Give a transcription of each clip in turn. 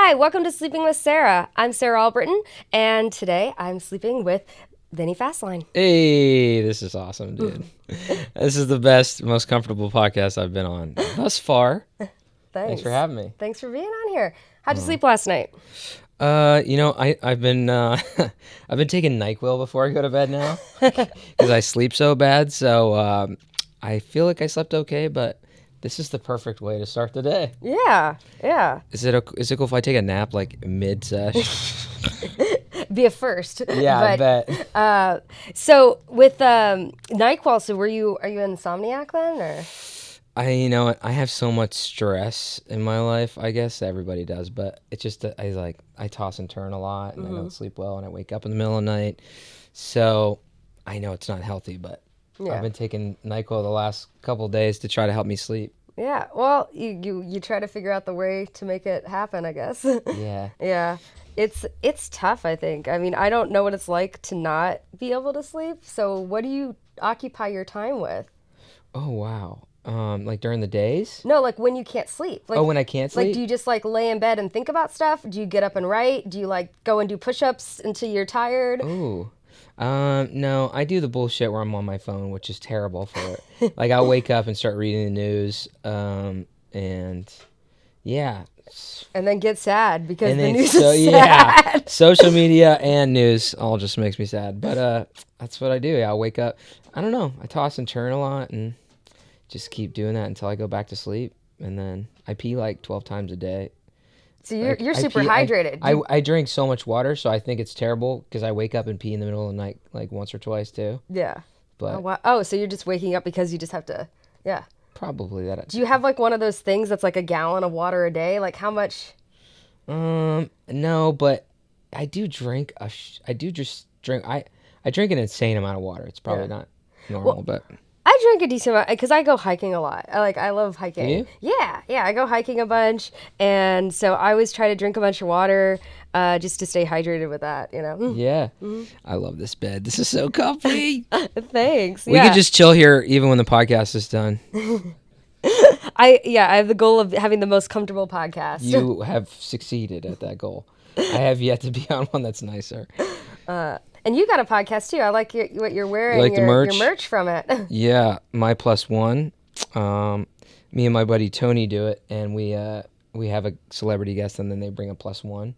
Hi, welcome to Sleeping with Sarah. I'm Sarah Albritton, and today I'm sleeping with Vinny Fasline. Hey, this is awesome, dude. This is the best, most comfortable podcast I've been on thus far. Thanks for having me. Thanks for being on here. How'd you sleep last night? I've been I've been taking NyQuil before I go to bed now because I sleep so bad. So I feel like I slept okay, but this is the perfect way to start the day. Yeah. Is it cool if I take a nap like mid-sesh? Be a first. Yeah, I bet. So with NyQuil, so are you insomniac then, or? I have so much stress in my life. I guess everybody does, but it's just that I toss and turn a lot, and I don't sleep well, and I wake up in the middle of the night. So I know it's not healthy, but I've been taking NyQuil the last couple of days to try to help me sleep. Yeah. Well, you try to figure out the way to make it happen, I guess. Yeah. Yeah. It's tough, I think. I mean, I don't know what it's like to not be able to sleep. So what do you occupy your time with? Oh, wow. Like during the days? No, like when you can't sleep. Like, when I can't sleep? Like, do you just like lay in bed and think about stuff? Do you get up and write? Do you like go and do push-ups until you're tired? Ooh. No, I do the bullshit where I'm on my phone, which is terrible for it. Like I'll wake up and start reading the news, and yeah. And then get sad because the news is sad. Yeah, social media and news all just makes me sad. But that's what I do. I'll wake up. I don't know. I toss and turn a lot and just keep doing that until I go back to sleep. And then I pee like 12 times a day. So you're super hydrated. I drink so much water, so I think it's terrible because I wake up and pee in the middle of the night like once or twice too. Yeah. But oh, wow. So you're just waking up because you just have to, yeah. Probably that. Do you have like one of those things that's like a gallon of water a day? Like how much? No, but I do drink. I just drink. I drink an insane amount of water. It's probably not normal, but. I drink a decent amount because I go hiking a lot. I love hiking. Do you? Yeah. I go hiking a bunch, and so I always try to drink a bunch of water, just to stay hydrated with that. You know. Yeah. Mm-hmm. I love this bed. This is so comfy. Thanks. We could just chill here even when the podcast is done. I have the goal of having the most comfortable podcast. You have succeeded at that goal. I have yet to be on one that's nicer. And you got a podcast too. I like what you're wearing. You like the merch? Your merch from it. Yeah, My Plus One. Me and my buddy Tony do it, and we have a celebrity guest, and then they bring a plus one.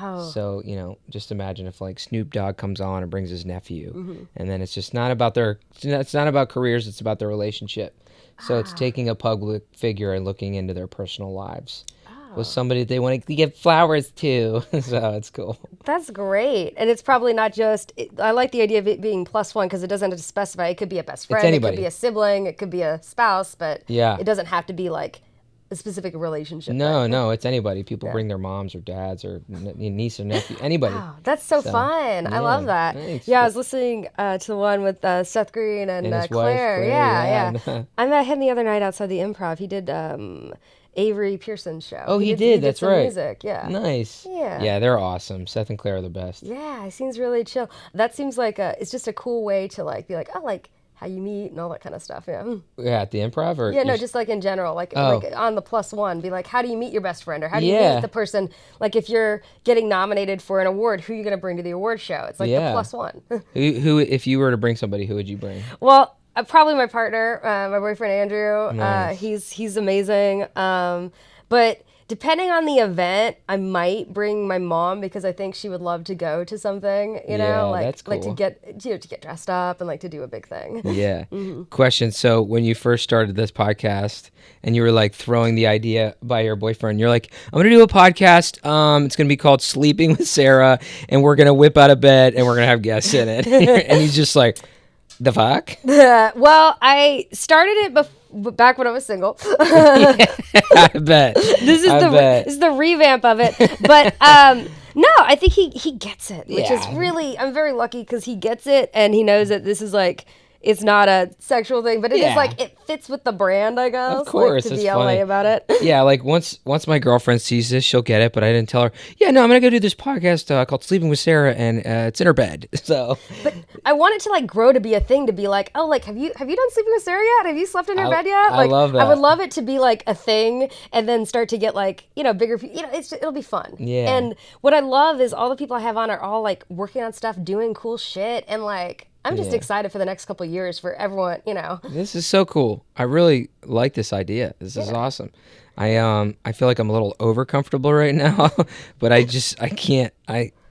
Oh. So just imagine if like Snoop Dogg comes on and brings his nephew, and then it's just not about it's not about careers. It's about their relationship. So it's taking a public figure and looking into their personal lives. With somebody that they want to give flowers to. So it's cool. That's great. And it's probably not just, I like the idea of it being plus one because it doesn't have to specify. It could be a best friend. It could be a sibling. It could be a spouse. But it doesn't have to be like a specific relationship. No, it's anybody. People bring their moms or dads or niece or nephew. Anybody. Wow, that's so fun. I love that. Thanks. Yeah, I was listening to the one with Seth Green and his Claire. Wife, Claire. Yeah. I met him the other night outside the Improv. He did Avery Pearson's show. Oh, he did. That's right. Music, yeah. Nice. Yeah. Yeah, they're awesome. Seth and Claire are the best. Yeah, it seems really chill. That seems like it's just a cool way to like be like, oh, like how you meet and all that kind of stuff. Yeah. Yeah, at the Improv or no, just like in general, like on the plus one, be like, how do you meet your best friend or how do you meet the person? Like if you're getting nominated for an award, who are you going to bring to the award show? It's like the plus one. Who, if you were to bring somebody, who would you bring? Well. Probably my partner, my boyfriend Andrew. Nice. He's amazing. But depending on the event, I might bring my mom because I think she would love to go to something. That's cool. Like to get dressed up and like to do a big thing. Yeah. Question. So when you first started this podcast and you were like throwing the idea by your boyfriend, you're like, I'm gonna do a podcast. It's gonna be called Sleeping with Sarah, and we're gonna whip out of bed and we're gonna have guests in it. And he's just like, the fuck? Well, I started it back when I was single. I bet. This is the revamp of it. But no, I think he gets it, which is really, I'm very lucky because he gets it and he knows that this is like, it's not a sexual thing, but it is like, it fits with the brand, I guess. Of course, like, to be LA about it. Yeah, like once my girlfriend sees this, she'll get it, but I didn't tell her. Yeah, no, I'm gonna go do this podcast called Sleeping with Sarah, and it's in her bed. So, but I want it to like grow to be a thing, to be like, oh, like have you done Sleeping with Sarah yet? Have you slept in her bed yet? Like, I love that. I would love it to be like a thing, and then start to get like, you know, bigger. You know, it'll be fun. Yeah. And what I love is all the people I have on are all like working on stuff, doing cool shit, and like. I'm just excited for the next couple of years for everyone, you know. This is so cool. I really like this idea. This is awesome. I feel like I'm a little over comfortable right now, but I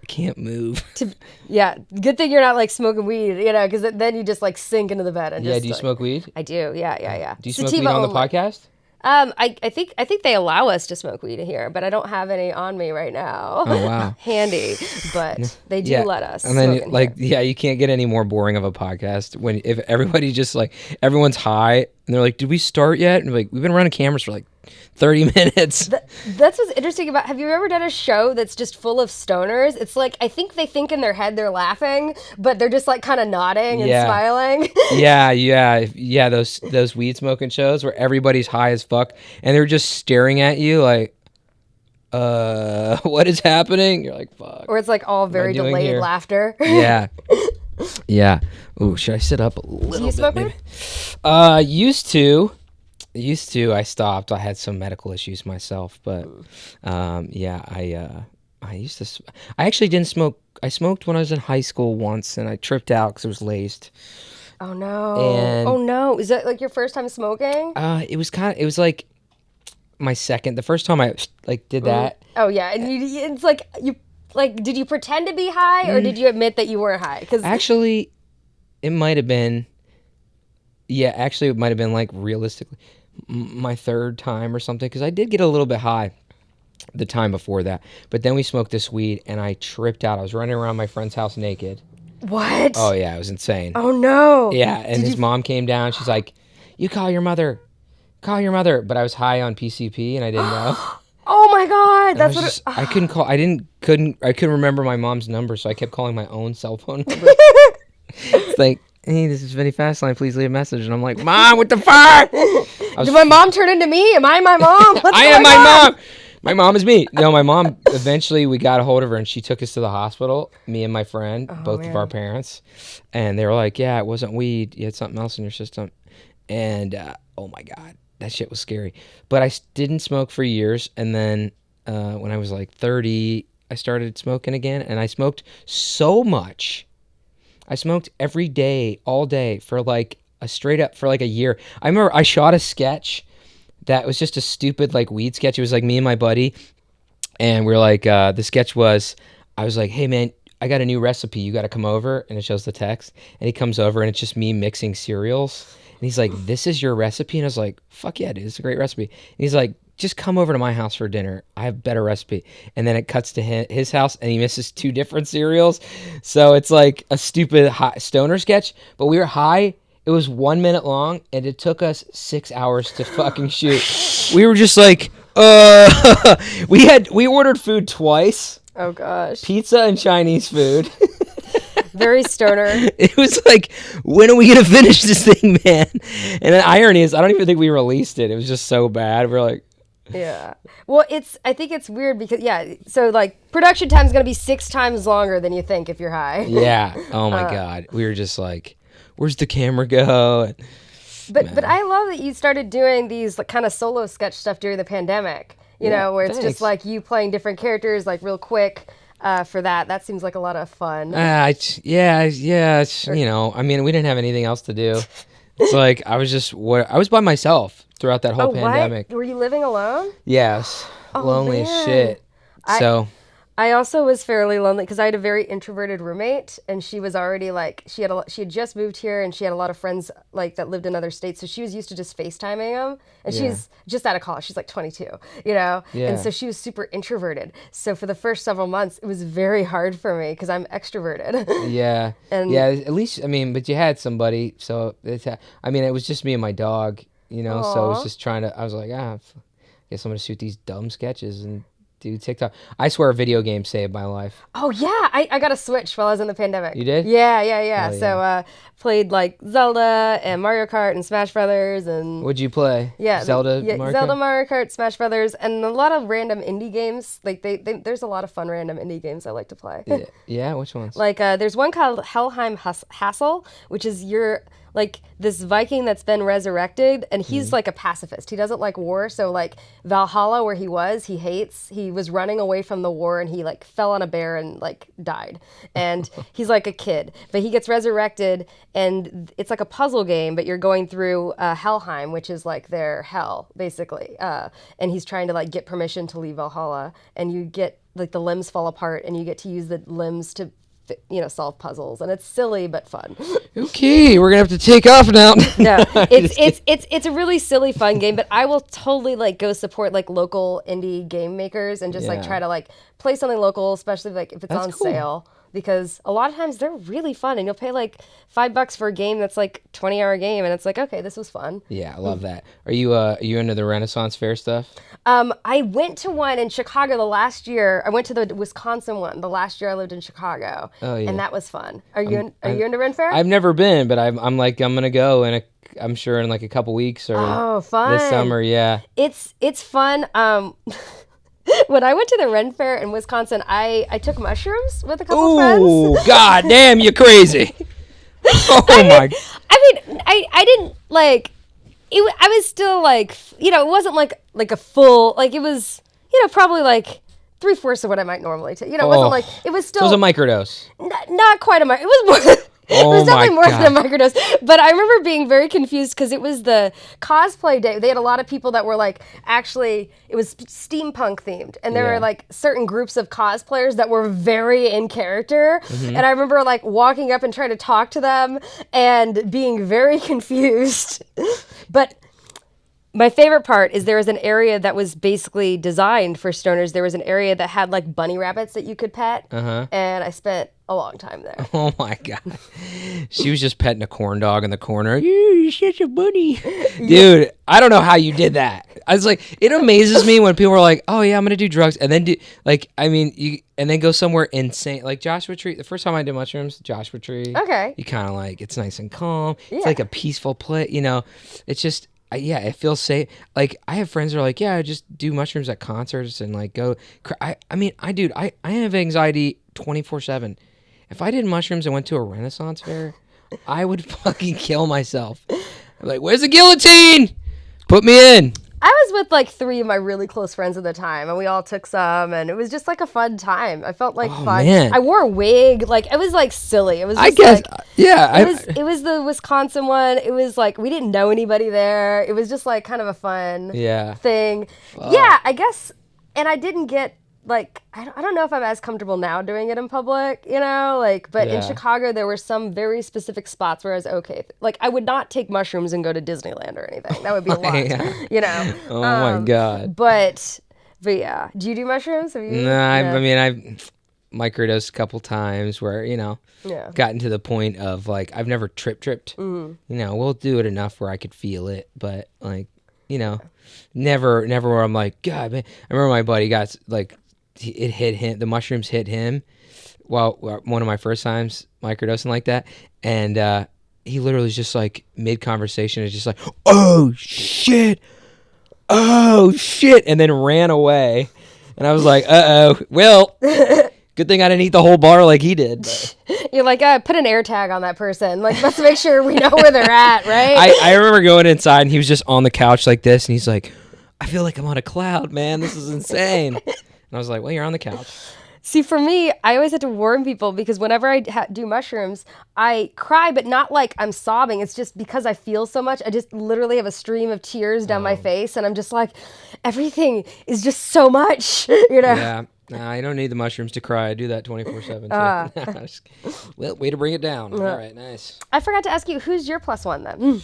can't move. Yeah, good thing you're not like smoking weed, you know, because then you just like sink into the bed and just. Do you smoke weed? I do. Yeah. Do you smoke weed on the podcast? I think they allow us to smoke weed here, but I don't have any on me right now. Oh wow, handy, but they do let us. And then you can't get any more boring of a podcast if everybody just like everyone's high and they're like, "Did we start yet?" And like, we've been running cameras for like 30 minutes. That's what's interesting about. Have you ever done a show that's just full of stoners? It's like I think they think in their head they're laughing, but they're just like kind of nodding and smiling. Yeah. Those weed smoking shows where everybody's high as fuck and they're just staring at you like, what is happening? You're like, fuck. Or it's like all very delayed laughter. Yeah. Yeah. Ooh, should I sit up a little bit? Do you smoke weed? Used to. I stopped. I had some medical issues myself, but I used to. I actually didn't smoke. I smoked when I was in high school once, and I tripped out because it was laced. Oh no! Is that like your first time smoking? It was like my second. The first time I like did that. Oh yeah, and it's like you like. Did you pretend to be high, or did you admit that you were high? Because actually, it might have been. Yeah, actually, it might have been like realistically my third time or something, because I did get a little bit high the time before that. But then we smoked this weed and I tripped out. I was running around my friend's house naked. What? Oh yeah, it was insane. Oh no. Yeah, and his mom came down. She's like, "You call your mother. But I was high on PCP and I didn't know. Oh my god, that's what I couldn't call. I couldn't remember my mom's number, so I kept calling my own cell phone number. It's like, "Hey, this is Vinny Fasline. Please leave a message." And I'm like, "Mom, what the fuck?" Did my mom turn into me? Am I my mom? I am my mom. My mom is me. No, my mom, eventually we got a hold of her and she took us to the hospital, me and my friend, both of our parents. And they were like, "Yeah, it wasn't weed. You had something else in your system." And oh my God, that shit was scary. But I didn't smoke for years. And then when I was like 30, I started smoking again. And I smoked so much. I smoked every day, all day for like a year. I remember I shot a sketch that was just a stupid like weed sketch. It was like me and my buddy, and we're like, the sketch was, I was like, "Hey man, I got a new recipe. You got to come over." And it shows the text, and he comes over, and it's just me mixing cereals. And he's like, "This is your recipe?" And I was like, "Fuck yeah, dude, it's a great recipe." And he's like, "Just come over to my house for dinner. I have a better recipe." And then it cuts to his house, and he misses 2 different cereals. So it's like a stupid stoner sketch, but we were high. It was 1 minute long, and it took us 6 hours to fucking shoot. We were just like, we ordered food twice. Oh gosh. Pizza and Chinese food. Very stoner. It was like, when are we gonna finish this thing, man? And the irony is, I don't even think we released it. It was just so bad. We're like, yeah. Well, I think it's weird because so like production time is gonna be 6 times longer than you think if you're high. Yeah. Oh my God. We were just like, where's the camera go? But I love that you started doing these like kind of solo sketch stuff during the pandemic. You know, where it's just like you playing different characters like real quick. For that seems like a lot of fun. Yeah. It's, you know, I mean, we didn't have anything else to do. It's like I was by myself throughout that whole pandemic. What? Were you living alone? Yes. Lonely as shit. I also was fairly lonely because I had a very introverted roommate, and she was already like she had just moved here, and she had a lot of friends like that lived in other states, so she was used to just FaceTiming them. And she's just out of college; she's like 22, you know. Yeah. And so she was super introverted. So for the first several months, it was very hard for me because I'm extroverted. Yeah. And at least but you had somebody. So it was just me and my dog, you know. Aww. So I was just I was like, I guess I'm gonna shoot these dumb sketches and do TikTok. I swear a video game saved my life. Oh, yeah. I got a Switch while I was in the pandemic. You did? Yeah. So played like Zelda and Mario Kart and Smash Brothers. And What'd you play? Yeah. Zelda, Mario Kart, Smash Brothers, and a lot of random indie games. Like there's a lot of fun random indie games I like to play. Yeah, which ones? Like there's one called Helheim Hassel, which is like this Viking that's been resurrected, and he's like a pacifist. He doesn't like war, so like Valhalla, where he hates. He was running away from the war, and he like fell on a bear and like died. And he's like a kid, but he gets resurrected, and it's like a puzzle game, but you're going through Helheim, which is like their hell, basically. And he's trying to like get permission to leave Valhalla, and you get like the limbs fall apart, and you get to use the limbs to solve puzzles, and it's silly but fun. Okay, we're gonna have to take off now. No, it's a really silly, fun game, but I will totally like go support like local indie game makers and just like try to like play something local, especially like if it's on sale. Because a lot of times they're really fun, and you'll pay like $5 for a game that's like 20-hour game, and it's like, okay, this was fun. Yeah, I love that. Are you into the Renaissance Fair stuff? I went to one in Chicago the last year. I went to the Wisconsin one the last year I lived in Chicago. Oh, yeah. And that was fun. Are you into Ren Fair? I've never been, but I'm gonna go I'm sure in like a couple weeks or fun. This summer. Yeah, it's fun. When I went to the Ren Fair in Wisconsin, I took mushrooms with a couple friends. Oh, god damn, you crazy. I didn't like it. I was still like, it wasn't like a full, like it was, probably like 3/4 of what I might normally take. It wasn't like, it was still. So it was a microdose. Not quite a microdose. It was more. It was definitely more than a microdose. But I remember being very confused because it was the cosplay day. They had a lot of people that were like, actually, it was steampunk themed. And there were like certain groups of cosplayers that were very in character. Mm-hmm. And I remember like walking up and trying to talk to them and being very confused. But my favorite part is there was an area that was basically designed for stoners. There was an area that had like bunny rabbits that you could pet. And I spent a long time there. Oh my god. She was just petting a corn dog in the corner. You're such a bunny. Dude, I don't know how you did that. I was like, it amazes me when people are like, oh yeah, I'm gonna do drugs, and then and then go somewhere insane. Like Joshua Tree. The first time I did mushrooms, Joshua Tree. Okay. You kinda like, it's nice and calm. Yeah. It's like a peaceful place, it's just it feels safe. Like, I have friends that are like, yeah, I just do mushrooms at concerts and like go. I have anxiety 24/7. If I did mushrooms and went to a Renaissance fair, I would fucking kill myself. I'm like, where's the guillotine? Put me in. I was with like 3 of my really close friends at the time, and we all took some, and it was just like a fun time. I felt like fun. Man. I wore a wig. Like, it was like silly. It was just it was the Wisconsin one. It was like, we didn't know anybody there. It was just like kind of a fun thing. Yeah, I guess. And I didn't get like, I don't know if I'm as comfortable now doing it in public, but in Chicago, there were some very specific spots where I was okay. Like, I would not take mushrooms and go to Disneyland or anything. That would be a lot, Oh my God. But yeah. Do you do mushrooms? Have you? I've microdosed a couple times where, gotten to the point of like, I've never tripped. Mm-hmm. We'll do it enough where I could feel it, but like, never where I'm like, God, man. I remember my buddy got like, it hit him, the mushrooms hit him one of my first times microdosing like that, and he literally was just like mid-conversation is just like, oh shit, and then ran away, and I was like, well, good thing I didn't eat the whole bar like he did. But. You're like, put an air tag on that person, like, let's make sure we know where they're at, right? I remember going inside and he was just on the couch like this, and he's like, I feel like I'm on a cloud, man, this is insane. And I was like, well, you're on the couch. See, for me, I always had to warn people because whenever I do mushrooms, I cry, but not like I'm sobbing. It's just because I feel so much. I just literally have a stream of tears down my face. And I'm just like, everything is just so much, Yeah. Nah, I don't need the mushrooms to cry. I do that 24/7. Well, way to bring it down. All right, nice. I forgot to ask you, who's your plus one then?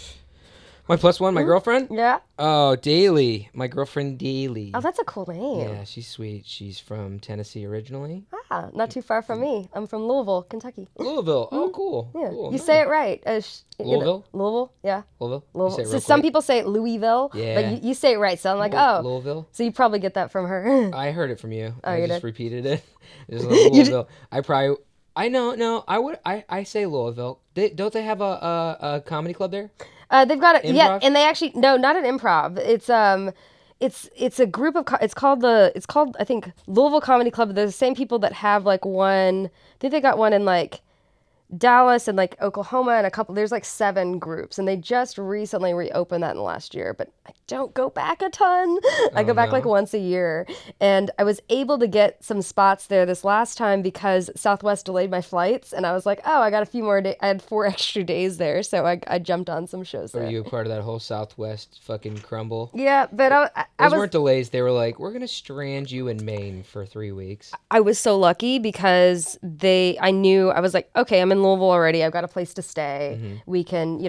My plus one, my girlfriend? Yeah. Oh, Daly. My girlfriend Daly. Oh, that's a cool name. Yeah, she's sweet. She's from Tennessee originally. Ah, not too far from me. I'm from Louisville, Kentucky. Louisville. Oh, cool. Yeah. Cool. You say it right. Louisville? Louisville, yeah. Louisville? Louisville. So some people say it Louisville, but you say it right. So I'm like, Louisville? So you probably get that from her. I heard it from you. Oh, I you just did? repeated it. Just like Louisville. I say Louisville. Don't they have a comedy club there? They've got it. Improv? Yeah, and they actually not an improv. It's a group of it's called I think Louisville Comedy Club. They're the same people that have like one. I think they got one in like Dallas and like Oklahoma and a couple. There's like 7 groups, and they just recently reopened that in the last year. But I don't go back a ton. I go back like once a year, and I was able to get some spots there this last time because Southwest delayed my flights, and I was like, I got a few more days. I had 4 extra days there, so I jumped on some shows there. Were you a part of that whole Southwest fucking crumble? Yeah, but Those weren't delays. They were like, we're gonna strand you in Maine for 3 weeks. I was so lucky because I knew I was like, okay, I'm in Louisville already. I've got a place to stay. Mm-hmm. We can,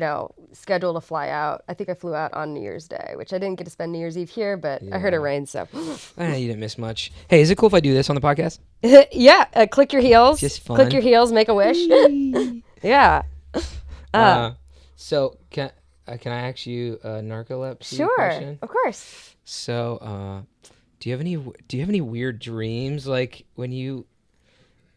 schedule to fly out. I think I flew out on New Year's Day, which I didn't get to spend New Year's Eve here, but I heard it rained, so. You didn't miss much. Hey, is it cool if I do this on the podcast? Yeah, click your heels. Just fun. Click your heels, make a wish. Yeah. So can I ask you a narcolepsy Sure, question? of course. So, do you have any weird dreams like when you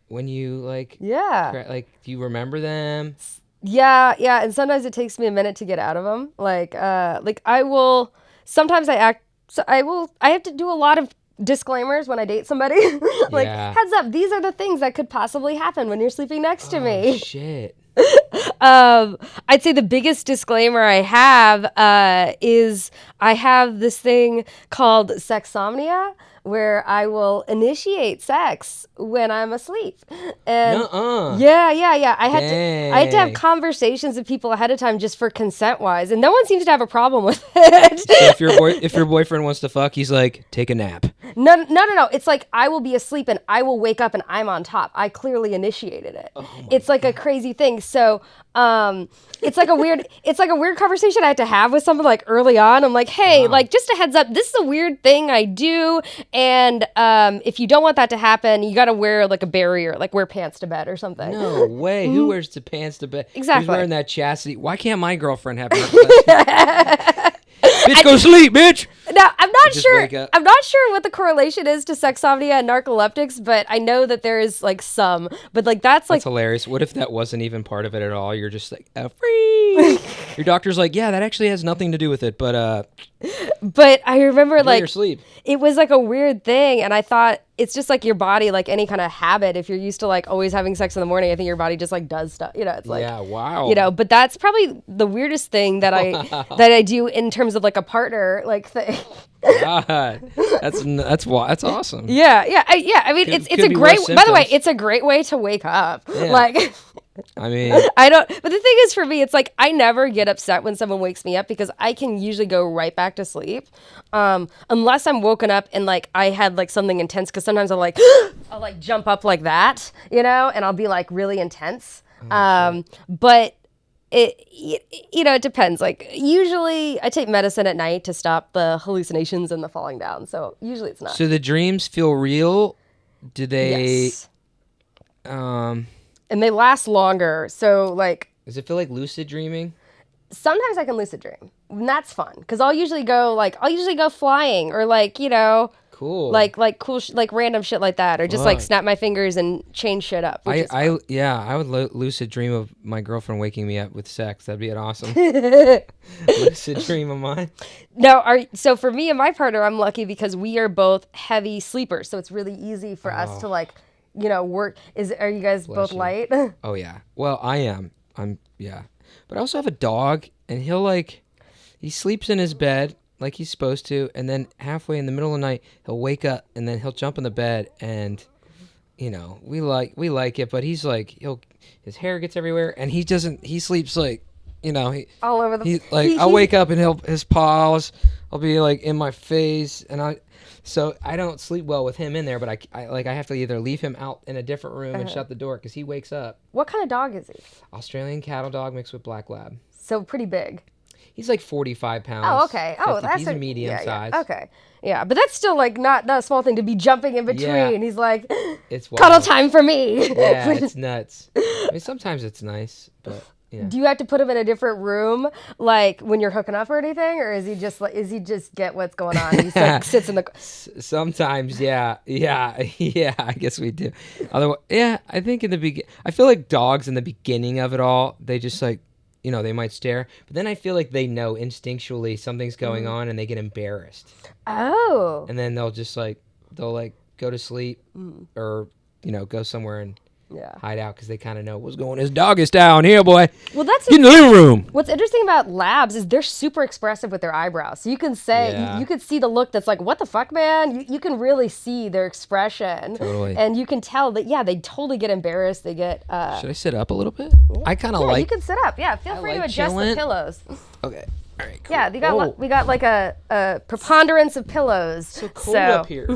like do you remember them? Yeah, and sometimes it takes me a minute to get out of them. I will sometimes I have to do a lot of disclaimers when I date somebody. Heads up, these are the things that could possibly happen when you're sleeping next to me. Shit. I'd say the biggest disclaimer I have is I have this thing called sexsomnia, where I will initiate sex when I'm asleep. And yeah. I had to have conversations with people ahead of time just for consent wise, and no one seems to have a problem with it. So if your boyfriend wants to fuck, he's like, take a nap. No. It's like I will be asleep and I will wake up and I'm on top. I clearly initiated it. It's like a crazy thing. So it's like a weird conversation I had to have with someone like early on. I'm like, hey, just a heads up, this is a weird thing I do, and if you don't want that to happen, you got to wear like a barrier, like wear pants to bed or something. No way. Who wears the pants to bed? Exactly. Who's wearing that chastity? Why can't my girlfriend have narcolepsy? Bitch, go sleep, bitch. Now, I'm not sure what the correlation is to sexsomnia and narcoleptics, but I know that there is like some. But like that's hilarious. What if that wasn't even part of it at all? You're just like, free. Your doctor's like, yeah, that actually has nothing to do with it, but I remember your sleep. It was like a weird thing, and I thought it's just like your body, like any kind of habit. If you're used to like always having sex in the morning, I think your body just like does stuff. It's like, yeah, wow. But that's probably the weirdest thing that I do in terms of like a partner like thing. God, that's awesome. Yeah. I mean, it's a great. By the way, it's a great way to wake up. Yeah. Like, I mean, I don't. But the thing is, for me, it's like I never get upset when someone wakes me up because I can usually go right back to sleep, unless I'm woken up and like I had like something intense. Because sometimes I'll like jump up like that, and I'll be like really intense. But it depends. Like usually I take medicine at night to stop the hallucinations and the falling down. So usually it's not. So the dreams feel real? Do they? Yes. And they last longer. So like. Does it feel like lucid dreaming? Sometimes I can lucid dream, and that's fun because I'll usually go flying or like cool like random shit like that, or just like snap my fingers and change shit up. I would lucid dream of my girlfriend waking me up with sex. That'd be an awesome lucid dream of mine. So for me and my partner, I'm lucky because we are both heavy sleepers, so it's really easy for us to like work. Are you guys both light? Oh yeah. Well, I am. But I also have a dog, and he sleeps in his bed like he's supposed to, and then halfway in the middle of the night he'll wake up and then he'll jump in the bed, and we like it, but he's like his hair gets everywhere, and he sleeps like all over the I'll wake up and his paws will be like in my face, and so I don't sleep well with him in there, but I have to either leave him out in a different room and shut the door because he wakes up. What kind of dog is he? Australian cattle dog mixed with black lab. So pretty big. He's like 45 pounds. Oh, okay. 50. That's he's a medium size. Yeah. Okay. Yeah, but that's still like not a small thing to be jumping in between. Yeah. He's like, it's cuddle time for me. Yeah, it's nuts. I mean, sometimes it's nice, but yeah. Do you have to put him in a different room, like when you're hooking up or anything, or is he just get what's going on? He like, sits in the. Sometimes, yeah. I guess we do. Otherwise, yeah, I think in the beginning, I feel like dogs in the beginning of it all, they just like, they might stare, but then I feel like they know instinctually something's going on and they get embarrassed. Oh. And then they'll go to sleep or go somewhere and hide out because they kind of know what's going on. His dog is down here, boy. Well, that's get in the living room. What's interesting about labs is they're super expressive with their eyebrows. So you can say you could see the look that's like, what the fuck, man? You can really see their expression. Totally. And you can tell that they totally get embarrassed. They get. Should I sit up a little bit? I kind of like. You can sit up. Yeah, feel free to adjust the pillows. Okay. All right. Cool. Yeah, we got like a preponderance of pillows. So cold up here.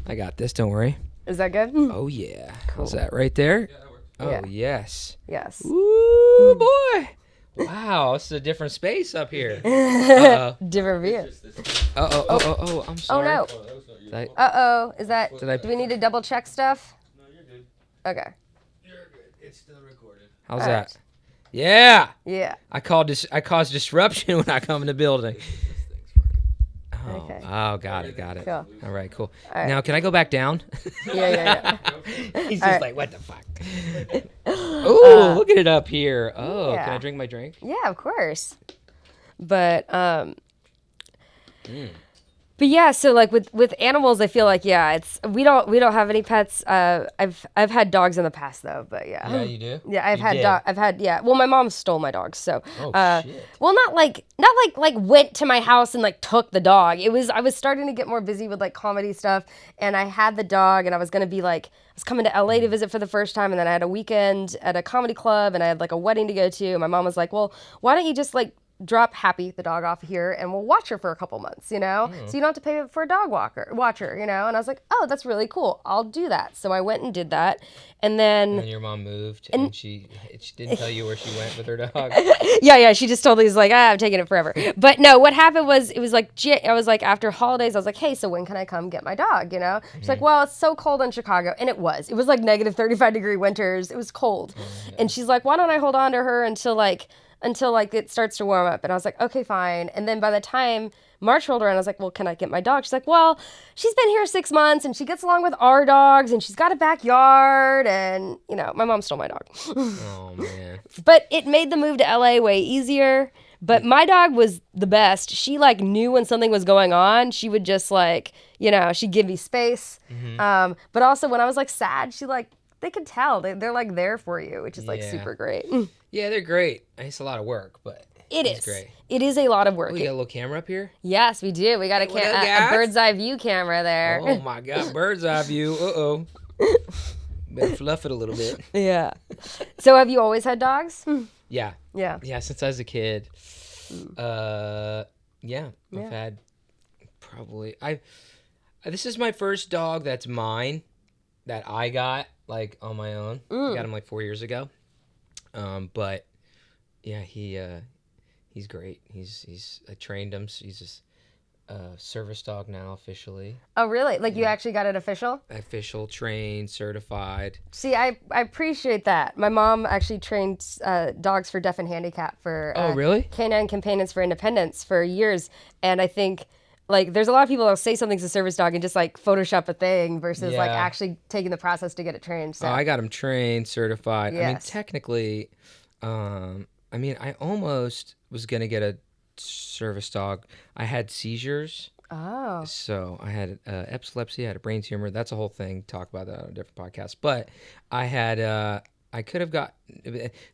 I got this. Don't worry. Is that good? Oh, yeah. Cool. Is that right there? Yeah, that works. Oh, yes. Yes. Ooh, boy. Wow, this is a different space up here. Uh-oh. Different view. Oh, I'm sorry. Oh, no. Uh-oh. Is that... Do we need to double check stuff? No, you're good. Okay. You're good. It's still recorded. How's that? Right. Yeah. Yeah. I cause disruption when I come in the building. Oh, okay. Oh, got it. Cool. All right, cool. All right. Now, can I go back down? Yeah. He's just like, what the fuck? Oh, look at it up here. Oh, can I drink my drink? Yeah, of course. But But yeah, so like with animals, I feel like we don't have any pets. I've had dogs in the past though, but yeah. Yeah, you do. Yeah, I've had Well, my mom stole my dogs, so. Shit. Well, not like went to my house and like took the dog. I was starting to get more busy with like comedy stuff, and I had the dog, and I was gonna be like, I was coming to LA to visit for the first time, and then I had a weekend at a comedy club, and I had like a wedding to go to. And my mom was like, well, why don't you just like drop Happy, the dog, off here, and we'll watch her for a couple months, so you don't have to pay for a dog watcher, and I was like, oh, that's really cool, I'll do that. So I went and did that, and then your mom moved, and she didn't tell you where she went with her dog. yeah, she just totally was like, I'm taking it forever. But no, what happened was, it was like, I was like, after holidays, I was like, hey, so when can I come get my dog, She's like, well, it's so cold in Chicago, and it was like negative 35-degree winters, it was cold, and she's like, why don't I hold on to her until it starts to warm up. And I was like, okay, fine. And then by the time March rolled around, I was like, well, can I get my dog? She's like, well, she's been here 6 months and she gets along with our dogs and she's got a backyard. And, my mom stole my dog. Oh, man. But it made the move to LA way easier. But my dog was the best. She like knew when something was going on. She would just like, she'd give me space. Mm-hmm. But also when I was like sad, she like, they could tell. They're like there for you, which is like super great. Yeah, they're great. It's a lot of work, but it's great. It is a lot of work. We got a little camera up here? Yes, we do. We got a bird's eye view camera there. Oh my God, bird's eye view. Uh-oh. Better fluff it a little bit. Yeah. So have you always had dogs? Yeah. Yeah, since I was a kid. I've had probably... This is my first dog that's mine that I got like on my own. I got him like 4 years ago. But yeah, he's great. I trained him. So he's a service dog now officially. Oh, really? Like you actually got it official? Official, trained, certified. See, I appreciate that. My mom actually trained dogs for deaf and handicap for really? Canine Companions for Independence for years, and I think. Like, there's a lot of people that'll say something's a service dog and just, like, Photoshop a thing versus, like, actually taking the process to get it trained. So. Oh, I got him trained, certified. Yes. I mean, technically, I almost was going to get a service dog. I had seizures. Oh. So I had epilepsy, I had a brain tumor. That's a whole thing. Talk about that on a different podcast. But I had... I could have got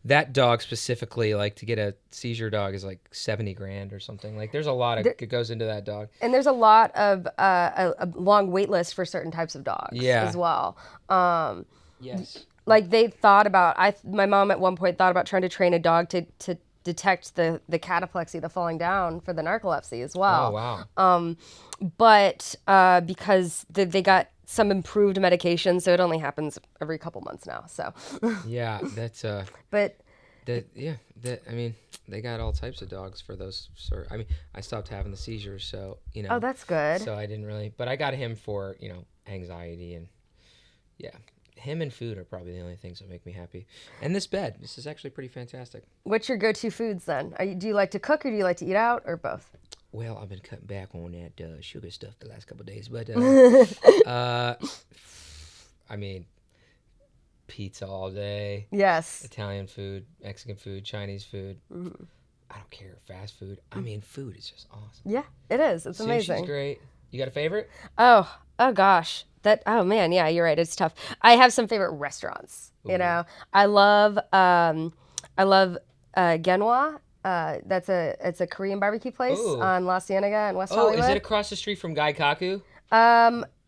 that dog specifically, like to get a seizure dog is like $70,000 or something. Like there's a lot of it goes into that dog. And there's a lot of a long wait list for certain types of dogs as well. Yes. Like they thought about, my mom at one point thought about trying to train a dog to detect the cataplexy, the falling down for the narcolepsy as well. Oh, wow. But because they got some improved medication, so it only happens every couple months now. So yeah, that's But I mean, they got all types of dogs for those sort. I mean, I stopped having the seizures, so Oh, that's good. So I didn't really, but I got him for anxiety and him and food are probably the only things that make me happy. And this bed, this is actually pretty fantastic. What's your go-to foods then? Do you like to cook or do you like to eat out or both? Well, I've been cutting back on that sugar stuff the last couple of days, but I mean, pizza all day. Yes. Italian food, Mexican food, Chinese food. Mm-hmm. I don't care. Fast food. I mean, food is just awesome. Yeah, it is. It's amazing. Sushi's great. You got a favorite? Oh gosh. Oh man, yeah, you're right. It's tough. I have some favorite restaurants. Ooh. I love Genwa. It's a Korean barbecue place on La Cienega in West Hollywood. Is it across the street from Gaikaku?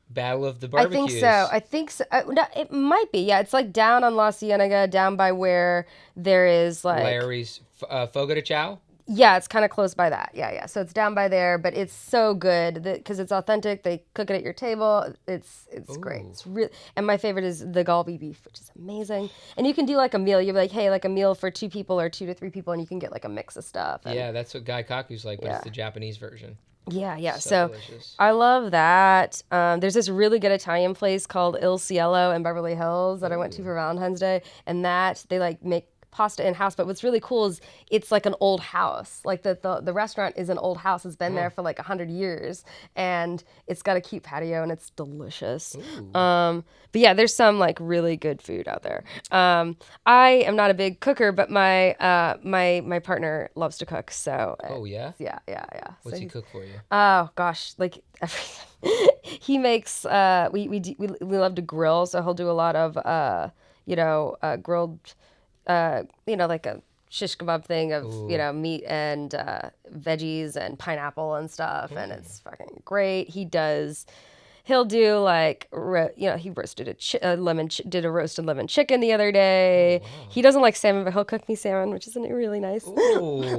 Battle of the Barbecues. I think so. No, it might be. Yeah, it's like down on La Cienega, down by where there is like Larry's Fogo de Chao. Yeah, it's kind of close by that. Yeah. So it's down by there, but it's so good because it's authentic. They cook it at your table. It's great. It's really, and my favorite is the galbi beef, which is amazing. And you can do like a meal. You're like, hey, like a meal for 2 people or 2 to 3 people, and you can get like a mix of stuff. Yeah, that's what Gaikaku's like, but it's the Japanese version. Yeah. So I love that. There's this really good Italian place called Il Cielo in Beverly Hills that I went to for Valentine's Day, and that they like make pasta in-house, but what's really cool is it's like an old house. Like the restaurant is an old house. It's been there for like 100 years, and it's got a cute patio, and it's delicious. But yeah, there's some like really good food out there. I am not a big cooker, but my partner loves to cook, so yeah. What's he cook for you? Oh gosh, like everything. He makes we love to grill, so he'll do a lot of grilled like a shish kebab thing of meat and veggies and pineapple and stuff, and it's fucking great. He'll do like he roasted did a roasted lemon chicken the other day. Wow. He doesn't like salmon, but he'll cook me salmon, which isn't really nice.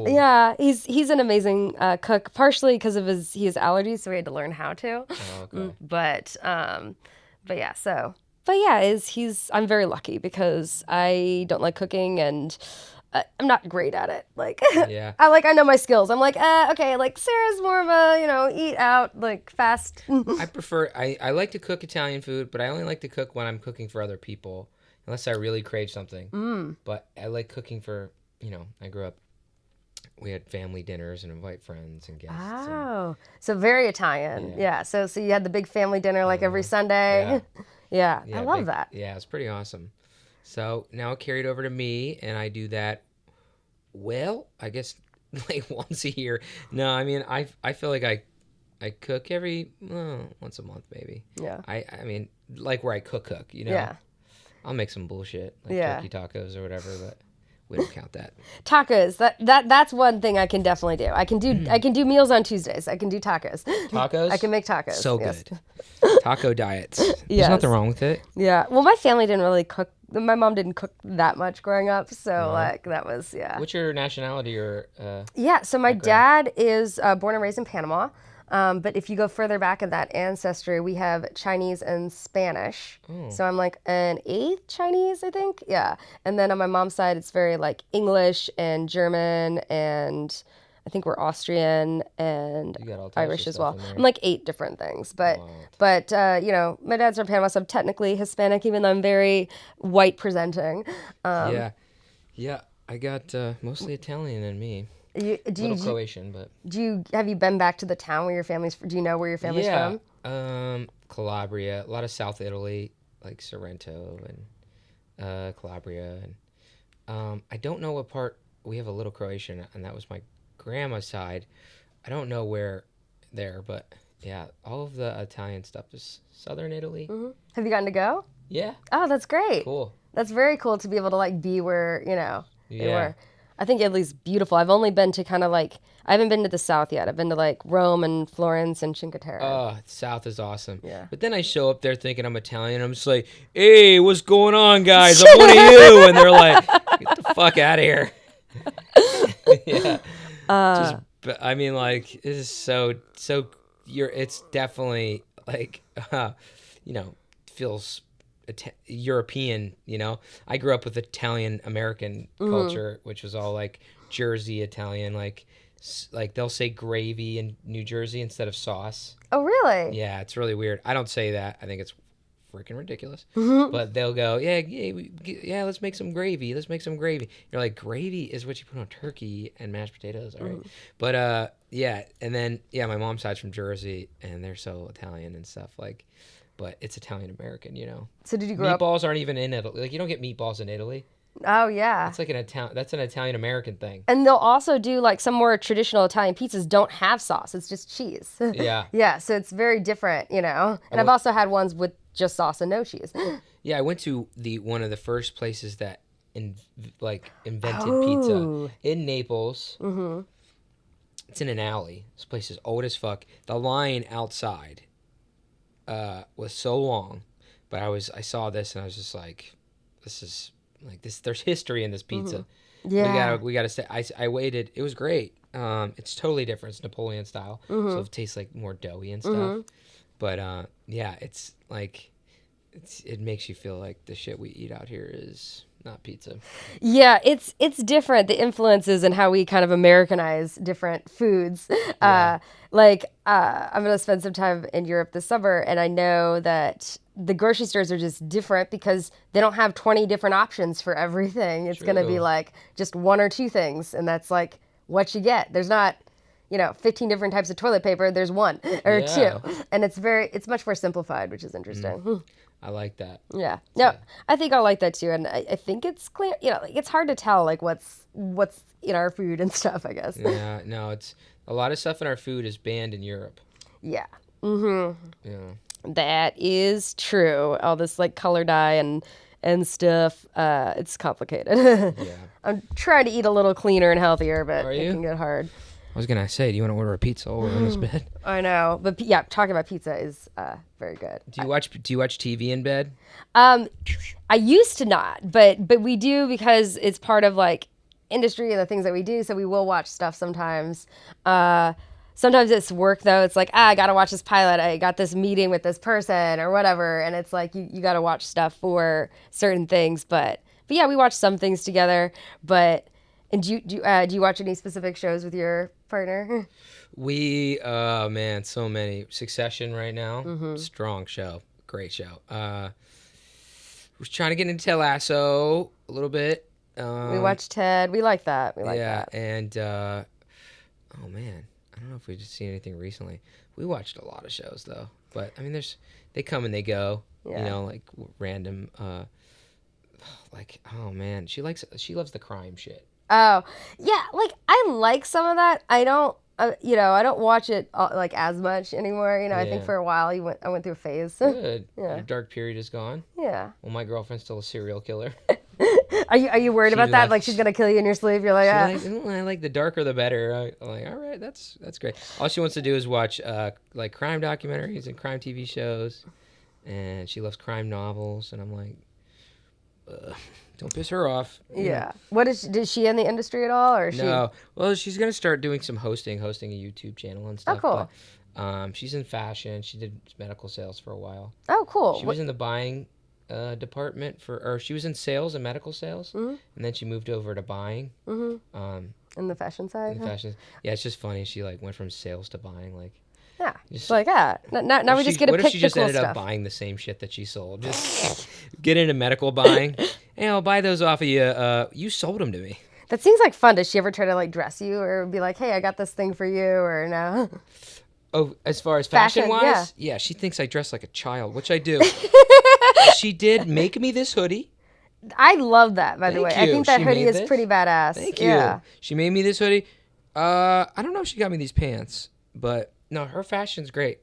Yeah, he's an amazing cook, partially because of he has allergies, so we had to learn how to. Okay. But yeah, so. But yeah, I'm very lucky because I don't like cooking and I'm not great at it. Like, I know my skills. I'm like, okay, like Sarah's more of a, eat out, like fast. I like to cook Italian food, but I only like to cook when I'm cooking for other people, unless I really crave something. But I like cooking for, I grew up, we had family dinners and invite friends and guests. Oh, so very Italian. Yeah. So you had the big family dinner like every Sunday. Yeah, I love that. Yeah, it's pretty awesome. So now it carried over to me, and I do that, I guess like once a year. No, I mean, I feel like I cook every, once a month maybe. Yeah. I mean, like where I cook, Yeah. I'll make some bullshit, like turkey tacos or whatever, but we don't count that. Tacos. That's one thing I can definitely do. I can do meals on Tuesdays. I can do tacos. Tacos? I can make tacos. So good. Taco diets. There's nothing wrong with it. Yeah. Well, my family didn't really cook. My mom didn't cook that much growing up, so like that was What's your nationality or? So my dad is born and raised in Panama. But if you go further back in that ancestry, we have Chinese and Spanish. So I'm like an 8th Chinese, I think. Yeah. And then on my mom's side, it's very like English and German, and I think we're Austrian and Irish as well. I'm like 8 different things. But my dad's from Panama, so I'm technically Hispanic, even though I'm very white presenting. Yeah. I got mostly Italian in me. Croatian, but have you been back to the town where your family's? Do you know where your family's from? Calabria, a lot of South Italy, like Sorrento and Calabria, and I don't know what part. We have a little Croatian, and that was my grandma's side. I don't know where there, but yeah, all of the Italian stuff is Southern Italy. Mm-hmm. Have you gotten to go? Yeah. Oh, that's great. Cool. That's very cool to be able to like be where they were. I think Italy's beautiful. I've only been to kind of like, I haven't been to the south yet. I've been to like Rome and Florence and Cinque Terre. Oh, south is awesome. Yeah. But then I show up there thinking I'm Italian. I'm just like, hey, what's going on, guys? I'm one of you. And they're like, get the fuck out of here. Yeah. But I mean, like, this is it's definitely like, feels European, I grew up with Italian American culture, which was all like Jersey Italian, like they'll say gravy in New Jersey instead of sauce. Oh, really? Yeah, it's really weird. I don't say that. I think it's freaking ridiculous. But they'll go, yeah, let's make some gravy. Let's make some gravy. You're like, gravy is what you put on turkey and mashed potatoes, all right? But yeah, and then my mom's side's from Jersey, and they're so Italian and stuff like. But it's Italian American, So did you grow up? Meatballs aren't even in Italy. Like, you don't get meatballs in Italy. Oh, yeah. It's like that's an Italian American thing. And they'll also do like some more traditional Italian pizzas don't have sauce. It's just cheese. Yeah. Yeah, so it's very different, And I've also had ones with just sauce and no cheese. Yeah, I went to one of the first places that invented pizza in Naples. Mm-hmm. It's in an alley. This place is old as fuck. The line outside was so long, but I saw this and I was just like, this is like this. There's history in this pizza. Yeah, we gotta say. I waited. It was great. It's totally different. It's Napoleon style, so it tastes like more doughy and stuff. But yeah, it's like it makes you feel like the shit we eat out here is not pizza. Yeah, it's different. The influences and how we kind of Americanize different foods. Yeah. I'm going to spend some time in Europe this summer, and I know that the grocery stores are just different because they don't have 20 different options for everything. It's going to be like just one or two things, and that's like what you get. There's not 15 different types of toilet paper. There's one or two, and it's much more simplified, which is interesting. I like that. Yeah. No, I think I like that too, and I think it's clear. It's hard to tell like what's in our food and stuff, I guess. Yeah. No, it's a lot of stuff in our food is banned in Europe. Yeah. Mm-hmm. Yeah. That is true. All this like color dye and stuff. It's complicated. Yeah. I'm trying to eat a little cleaner and healthier, but it can get hard. I was gonna say, do you want to order a pizza over on this bed? I know, but yeah, talking about pizza is very good. Do you watch TV in bed? I used to not, but we do because it's part of like industry and the things that we do. So we will watch stuff sometimes. Sometimes it's work though. It's like, I gotta watch this pilot. I got this meeting with this person or whatever, and it's like you gotta watch stuff for certain things. But yeah, we watch some things together. And do you watch any specific shows with your partner? We man, so many. Succession right now, strong show, great show. We're trying to get into Ted Lasso a little bit. We watched Ted. We like that. We like that. And oh man, I don't know if we've seen anything recently. We watched a lot of shows though, but I mean, they come and they go. Yeah. Like random. Like oh man, she loves the crime shit. Oh, yeah, like, I like some of that. I don't, I don't watch it, like, as much anymore. I think for a while I went through a phase. Good. Yeah. Your dark period is gone? Yeah. Well, my girlfriend's still a serial killer. Are you worried about that? Like, she's going to kill you in your sleep? You're like, I like the darker the better. I'm like, all right, that's great. All she wants to do is watch, like, crime documentaries and crime TV shows. And she loves crime novels. And I'm like, don't piss her off. Yeah. Is she in the industry at all, or is No. Well, she's gonna start doing some hosting a YouTube channel and stuff. Oh, cool. But, she's in fashion. She did medical sales for a while. Oh, cool. She was in the buying department or she was in sales and medical sales, and then she moved over to buying. Mm-hmm. In the fashion side. In the fashion. Yeah, it's just funny. She like went from sales to buying, like. Yeah, just like now we just get to pick the cool stuff. What if she just ended up buying the same shit that she sold? Just get into medical buying. Hey, I'll buy those off of you. You sold them to me. That seems like fun. Does she ever try to like dress you or be like, hey, I got this thing for you, or no? Oh, as far as fashion wise, yeah, she thinks I dress like a child, which I do. She did make me this hoodie. I love that, by the way. You. I think that hoodie is pretty badass. Thank you. Yeah. She made me this hoodie. I don't know if she got me these pants, but no, her fashion's great.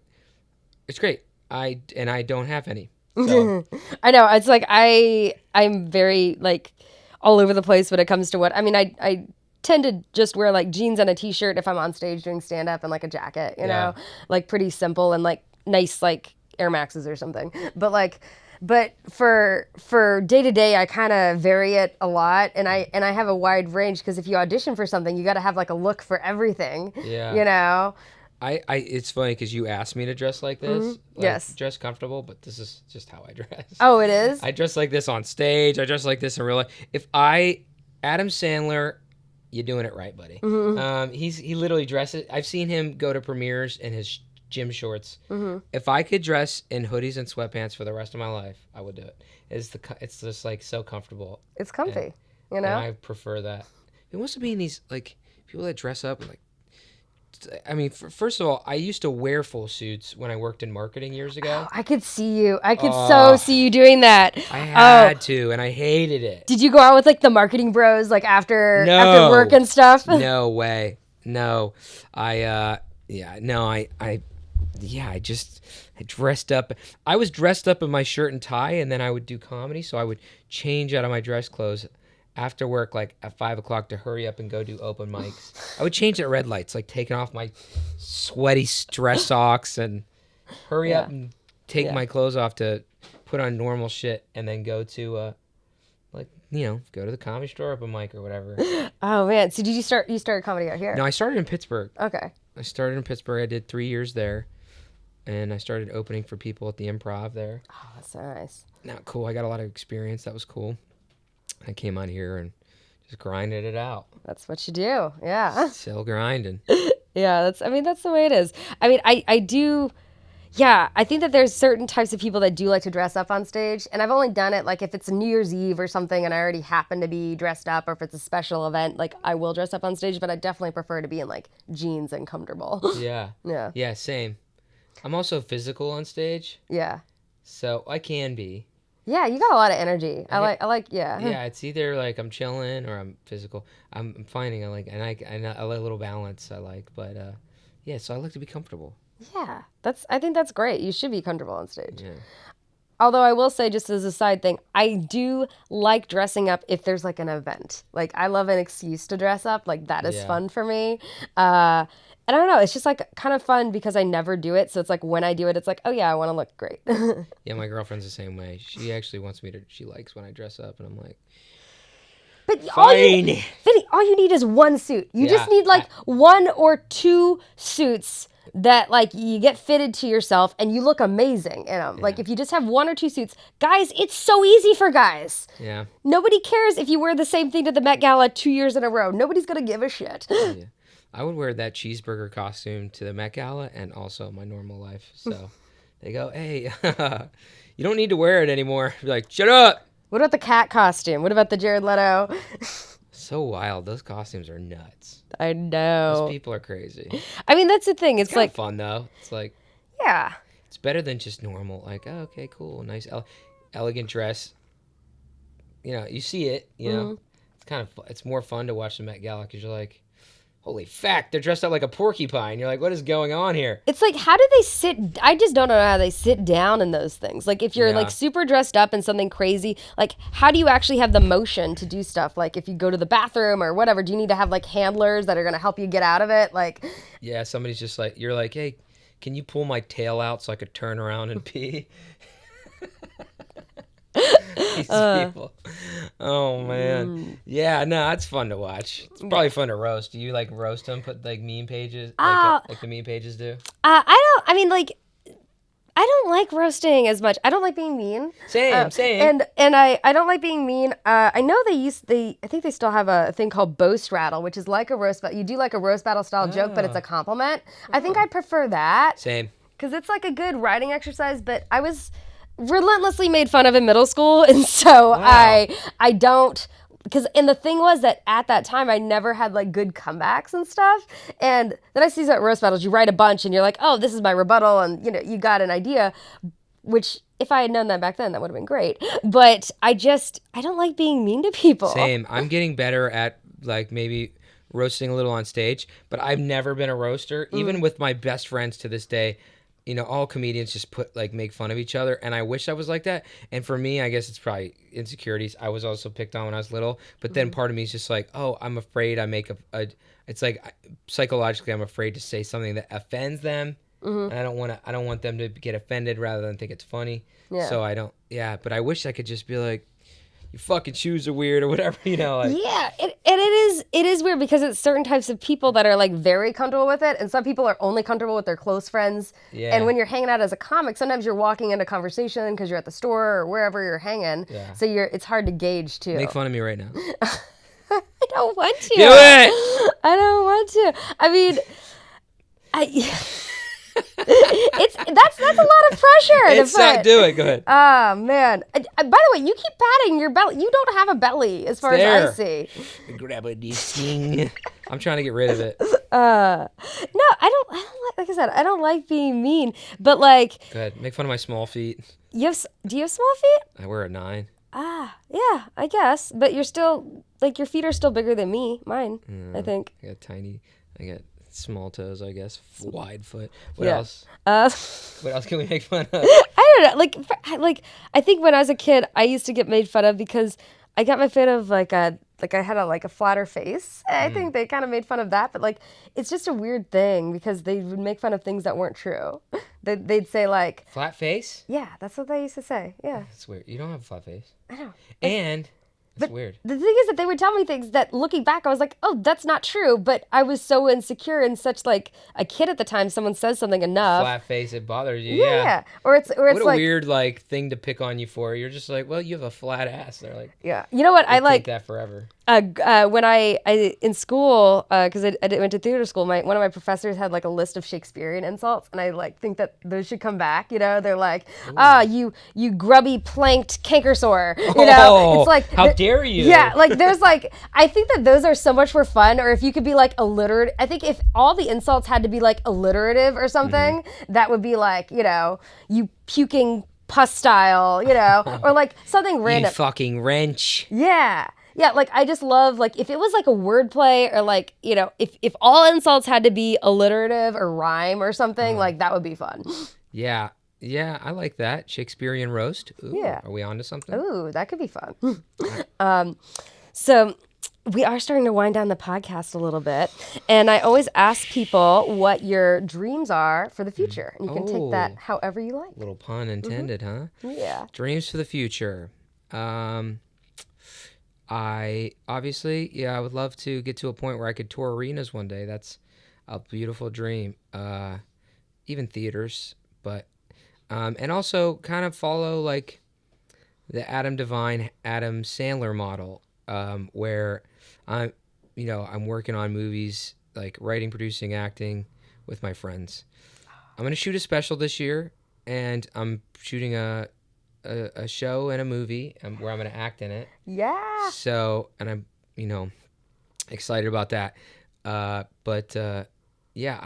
It's great. I don't have any. So. I know. It's like I'm very like all over the place when it comes to what I mean. I tend to just wear like jeans and a t-shirt if I'm on stage doing stand up and like a jacket, you know, like pretty simple and like nice like Air Maxes or something. But for day to day, I kind of vary it a lot, and I have a wide range because if you audition for something, you got to have like a look for everything. Yeah. You know. It's funny because you asked me to dress like this. Yes. Dress comfortable, but this is just how I dress. Oh, it is? I dress like this on stage. I dress like this in real life. Adam Sandler, you're doing it right, buddy. He literally dresses. I've seen him go to premieres in his gym shorts. If I could dress in hoodies and sweatpants for the rest of my life, I would do it. It's just like so comfortable. It's comfy, and I prefer that. It wants to be in these like people that dress up and like. I mean, first of all, I used to wear full suits when I worked in marketing years ago. Oh, I could see you. I could so see you doing that. I had to, and I hated it. Did you go out with like the marketing bros like after work and stuff? No way. No. I dressed up. I was dressed up in my shirt and tie, and then I would do comedy, so I would change out of my dress clothes after work, like at 5 o'clock, to hurry up and go do open mics. I would change at red lights, like taking off my sweaty dress socks and hurry up and take my clothes off to put on normal shit, and then go to go to the comedy store, open mic or whatever. Oh man! So you started comedy out here? No, I started in Pittsburgh. Okay. I started in Pittsburgh. I did 3 years there, and I started opening for people at the Improv there. Oh, that's so nice. Now, cool. I got a lot of experience. That was cool. I came on here and just grinded it out. That's what you do. Yeah. Still grinding. Yeah, that's the way it is. I mean, I do. Yeah, I think that there's certain types of people that do like to dress up on stage, and I've only done it like if it's New Year's Eve or something and I already happen to be dressed up, or if it's a special event, like I will dress up on stage, but I definitely prefer to be in like jeans and comfortable. Yeah. Yeah. Yeah, same. I'm also physical on stage. Yeah. So I can be. Yeah, you got a lot of energy. I like. Yeah. Yeah, it's either like I'm chilling or I'm physical. I'm finding I like a little balance. I like, but so I like to be comfortable. Yeah, I think that's great. You should be comfortable on stage. Yeah. Although I will say, just as a side thing, I do like dressing up if there's like an event. Like I love an excuse to dress up. Like that is fun for me. And I don't know, it's just like kind of fun because I never do it. So it's like when I do it, it's like, oh yeah, I want to look great. Yeah, my girlfriend's the same way. She actually wants me to. She likes when I dress up, and I'm like. But fine. Vinny, all you need is one suit. You just need like one or two suits that like you get fitted to yourself and you look amazing in them. Like if you just have one or two suits, guys, it's so easy for guys. Yeah. Nobody cares if you wear the same thing to the Met Gala 2 years in a row. Nobody's gonna give a shit. Yeah. I would wear that cheeseburger costume to the Met Gala and also my normal life. So they go, hey, you don't need to wear it anymore. Be like, shut up. What about the cat costume? What about the Jared Leto? So wild. Those costumes are nuts. I know. Those people are crazy. I mean, that's the thing. It's like fun though. It's like it's better than just normal. Like, oh, okay, cool, nice, elegant dress. You know, you see it. You know, it's more fun to watch the Met Gala because you're like, holy fuck, they're dressed up like a porcupine. You're like, what is going on here? It's like, how do they sit? I just don't know how they sit down in those things. Like, if you're like super dressed up in something crazy, like, how do you actually have the motion to do stuff? Like, if you go to the bathroom or whatever, do you need to have like handlers that are going to help you get out of it? Like, yeah, somebody's just like, you're like, hey, can you pull my tail out so I could turn around and pee? These people. Oh man. Yeah, no, it's fun to watch. It's probably fun to roast. Do you like roast them? Put like meme pages like the meme pages do? I don't like roasting as much. I don't like being mean. Same. And I don't like being mean. I know I think they still have a thing called boast rattle, which is like a roast battle. You do like a roast battle style joke, but it's a compliment. I think I'd prefer that. Same. Because it's like a good writing exercise, but I was relentlessly made fun of in middle school, and so I don't, and the thing was that at that time I never had like good comebacks and stuff, and then I see that roast battles, you write a bunch and you're like, oh, this is my rebuttal, and you know, you got an idea, which if I had known that back then, that would have been great, but I don't like being mean to people. Same. I'm getting better at like maybe roasting a little on stage, but I've never been a roaster, even with my best friends to this day. You know, all comedians just make fun of each other, and I wish I was like that. And for me, I guess it's probably insecurities. I was also picked on when I was little, but then part of me is just like, oh, I'm afraid I make it's like psychologically I'm afraid to say something that offends them, and I don't want them to get offended rather than think it's funny. Yeah. So I don't. Yeah, but I wish I could just be like, your fucking shoes are weird or whatever, like. Yeah, it is weird because it's certain types of people that are like very comfortable with it, and some people are only comfortable with their close friends. Yeah. And when you're hanging out as a comic, sometimes you're walking into conversation because you're at the store or wherever you're hanging. Yeah. So it's hard to gauge too. Make fun of me right now. I don't want to. Do it. I don't want to. I mean, that's a lot of pressure. Do it. Go ahead. Oh man! By the way, you keep patting your belly. You don't have a belly, as far as I see. Grab a thing. I'm trying to get rid of it. No, I don't like I said, I don't like being mean, but like. Go ahead. Make fun of my small feet. Do you have small feet? I wear a 9. Yeah, I guess, but you're still like your feet are still bigger than mine. I think. I got small toes, I guess. Wide foot. What else? What else can we make fun of? I don't know. Like I think when I was a kid, I used to get made fun of because I got my fun of I had a flatter face. I think they kind of made fun of that, but like it's just a weird thing because they would make fun of things that weren't true. They'd say like flat face? Yeah, that's what they used to say. Yeah. That's weird. You don't have a flat face. I know. And that's weird. The thing is that they would tell me things that looking back I was like, oh, that's not true, but I was so insecure and such like a kid at the time. Someone says something enough. Flat face, it bothers you. Yeah. Or it's what a like weird like thing to pick on you for. You're just like, well, you have a flat ass. They're like, yeah. You know what? I like that forever. When I in school, because I went to theater school, one of my professors had like a list of Shakespearean insults, and I like think that those should come back. They're like, you grubby planked canker sore. It's like how dare you? Yeah, like there's like I think that those are so much more fun. Or if you could be like alliterative, I think if all the insults had to be like alliterative or something, that would be like you puking pus style, or like something random. You fucking wrench. Yeah. Yeah, like I just love like if it was like a wordplay or like, if all insults had to be alliterative or rhyme or something, like that would be fun. Yeah. Yeah, I like that. Shakespearean roast. Ooh, yeah. Are we on to something? Ooh, that could be fun. So we are starting to wind down the podcast a little bit. And I always ask people what your dreams are for the future. And you can take that however you like. Little pun intended, huh? Yeah. Dreams for the future. I would love to get to a point where I could tour arenas one day. That's a beautiful dream. Even theaters, but and also kind of follow like the Adam Devine, Adam Sandler model, where I'm working on movies like writing, producing, acting with my friends. I'm gonna shoot a special this year, and I'm shooting a show and a movie where I'm going to act in it. Yeah. So, and I'm, excited about that. But I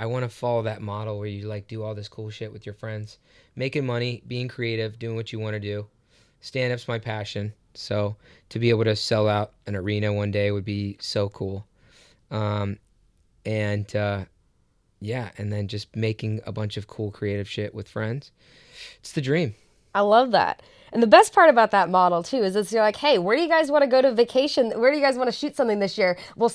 want to follow that model where you like do all this cool shit with your friends, making money, being creative, doing what you want to do. Stand-up's my passion. So to be able to sell out an arena one day would be so cool. And then just making a bunch of cool creative shit with friends. It's the dream. I love that. And the best part about that model, too, is you're like, hey, where do you guys want to go to vacation? Where do you guys want to shoot something this year? We're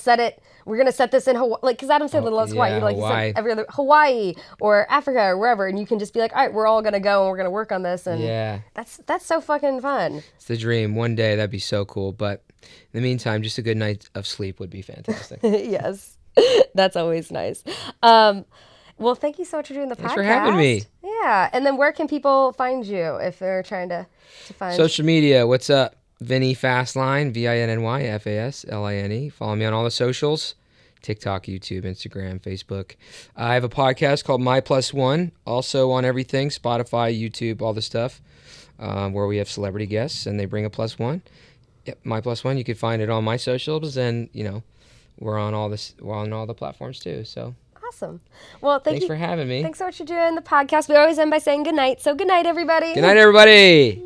going to set this in Hawaii. Like, because Adam said loves Hawaii. Like, Hawaii. You said every other Hawaii or Africa or wherever. And you can just be like, all right, we're all going to go and we're going to work on this. And that's so fucking fun. It's the dream. One day, that'd be so cool. But in the meantime, just a good night of sleep would be fantastic. Yes. That's always nice. Well, thank you so much for doing the podcast. Thanks for having me. Yeah. And then where can people find you if they're trying to find... Social media. What's up? Vinny Fasline, VINNY, Follow me on all the socials. TikTok, YouTube, Instagram, Facebook. I have a podcast called My Plus One. Also on everything. Spotify, YouTube, all the stuff. Where we have celebrity guests and they bring a plus one. Yep, My Plus One. You can find it on my socials. And, we're on all the platforms too. So... Awesome. Well, thanks for having me. Thanks so much for doing the podcast. We always end by saying good night. So good night, everybody. Good night, everybody.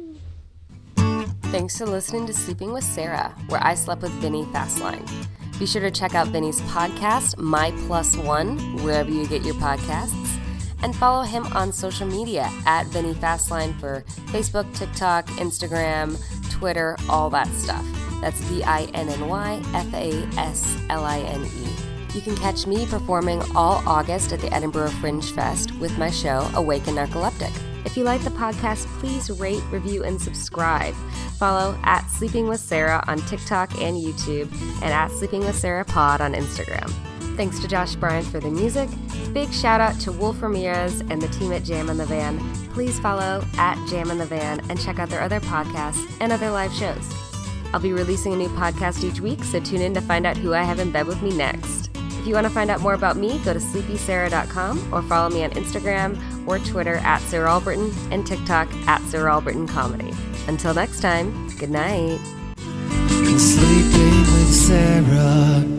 Thanks for listening to Sleeping with Sarah, where I slept with Vinny Fasline. Be sure to check out Vinny's podcast, My Plus One, wherever you get your podcasts, and follow him on social media at Vinny Fasline for Facebook, TikTok, Instagram, Twitter, all that stuff. That's VINNYFASLINE. You can catch me performing all August at the Edinburgh Fringe Fest with my show, Awake and Narcoleptic. If you like the podcast, please rate, review, and subscribe. Follow at Sleeping with Sarah on TikTok and YouTube, and at Sleeping with Sarah Pod on Instagram. Thanks to Josh Bryant for the music. Big shout out to Wolf Ramirez and the team at Jam in the Van. Please follow at Jam in the Van and check out their other podcasts and other live shows. I'll be releasing a new podcast each week, so tune in to find out who I have in bed with me next. If you want to find out more about me, go to sleepysarah.com or follow me on Instagram or Twitter at Sarah Albritton and TikTok at Sarah Albritton Comedy. Until next time, good night. Sleeping with Sarah.